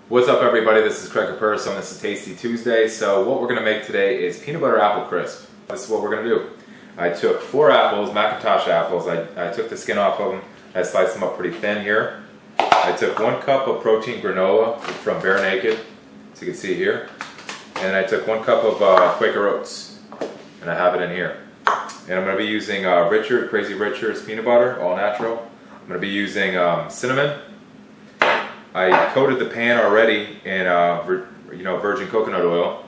What's up, everybody? This is Craig Capurso and this is Tasty Tuesday. So what we're going to make today is peanut butter apple crisp. This is what we're going to do. I took 4 apples, Macintosh apples. I took the skin off of them. I sliced them up pretty thin here. I took 1 cup of protein granola from Bare Naked, as you can see here. And I took 1 cup of Quaker Oats, and I have it in here. And I'm going to be using Crazy Richard's peanut butter, all natural. I'm going to be using cinnamon. I coated the pan already in virgin coconut oil,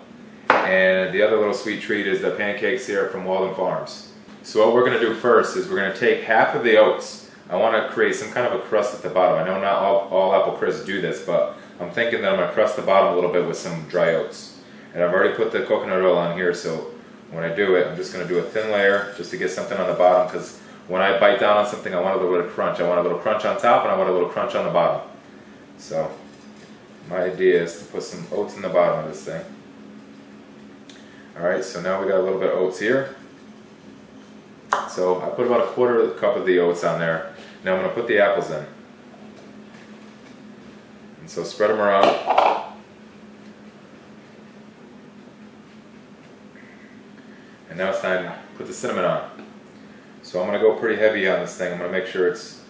and the other little sweet treat is the pancake syrup from Walden Farms. So what we're going to do first is we're going to take half of the oats. I want to create some kind of a crust at the bottom. I know not all apple crisps do this, but I'm thinking that I'm going to crust the bottom a little bit with some dry oats. And I've already put the coconut oil on here, so when I do it, I'm just going to do a thin layer just to get something on the bottom, because when I bite down on something, I want a little bit of crunch. I want a little crunch on top, and I want a little crunch on the bottom. So my idea is to put some oats in the bottom of this thing. Alright, so now we got a little bit of oats here. So I put about 1/4 cup of the oats on there. Now I'm going to put the apples in. And so spread them around. And now it's time to put the cinnamon on. So I'm going to go pretty heavy on this thing. I'm going to make sure it's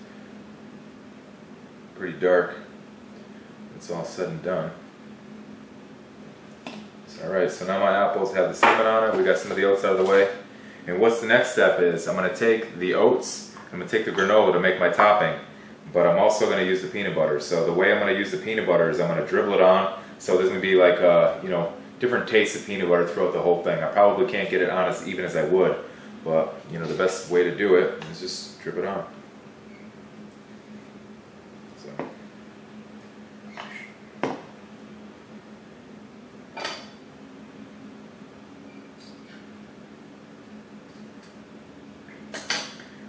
pretty dark. It's all said and done. Alright, so now my apples have the cinnamon on it. We got some of the oats out of the way. And what's the next step is I'm going to take the oats, I'm going to take the granola to make my topping, but I'm also going to use the peanut butter. So the way I'm going to use the peanut butter is I'm going to dribble it on, so there's going to be like different tastes of peanut butter throughout the whole thing. I probably can't get it on as even as I would, but the best way to do it is just drip it on. So.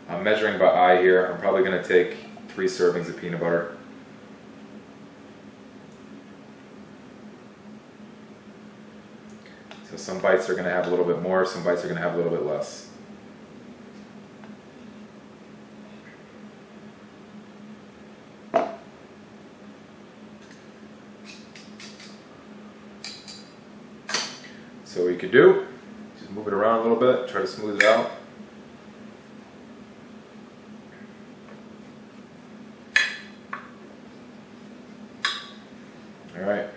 I'm measuring by eye here. I'm probably going to take 3 servings of peanut butter. So some bites are going to have a little bit more, some bites are going to have a little bit less. So what you could do, just move it around a little bit, try to smooth it out. Alright,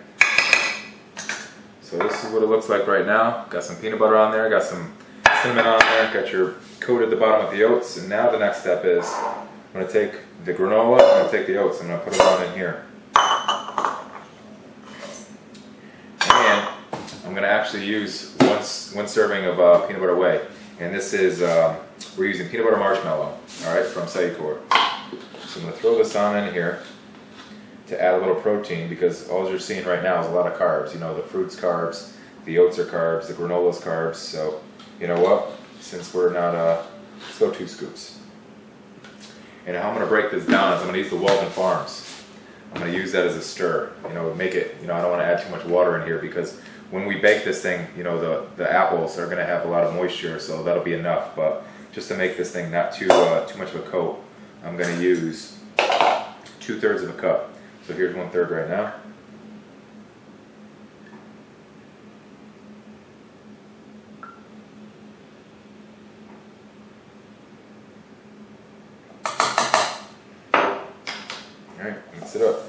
so this is what it looks like right now. Got some peanut butter on there, got some cinnamon on there, got your coated the bottom with the oats, and now the next step is I'm going to take the granola, I'm going to take the oats, I'm going to put it on in here. And I'm going to actually use one serving of peanut butter whey, and this is, we're using peanut butter marshmallow, alright, from Cellucor. So I'm going to throw this on in here to add a little protein, because all you're seeing right now is a lot of carbs. The fruit's carbs, the oats are carbs, the granola's carbs. So you know what? Since we're not, let's go 2 scoops. And how I'm going to break this down is I'm going to use the Walden Farms. I'm going to use that as a stir. Make it. I don't want to add too much water in here, because when we bake this thing, the apples are going to have a lot of moisture, so that'll be enough. But just to make this thing not too much of a coat, I'm going to use 2/3 of a cup. So here's 1/3 right now. Alright, mix it up.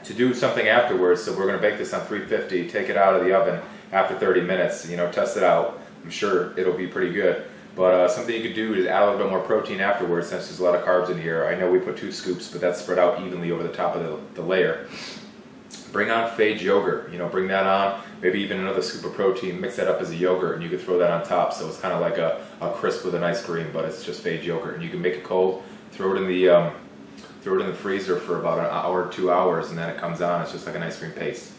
To do something afterwards, so we're going to bake this on 350, take it out of the oven after 30 minutes, test it out. I'm sure it'll be pretty good. But something you could do is add a little bit more protein afterwards, since there's a lot of carbs in here. I know we put 2 scoops, but that's spread out evenly over the top of the layer. Bring on Fage Yogurt, bring that on, maybe even another scoop of protein, mix that up as a yogurt, and you could throw that on top, so it's kind of like a crisp with an ice cream, but it's just Fage Yogurt. And you can make it cold, throw it in the freezer for about an hour, 2 hours, and then it comes on. It's just like an ice cream paste.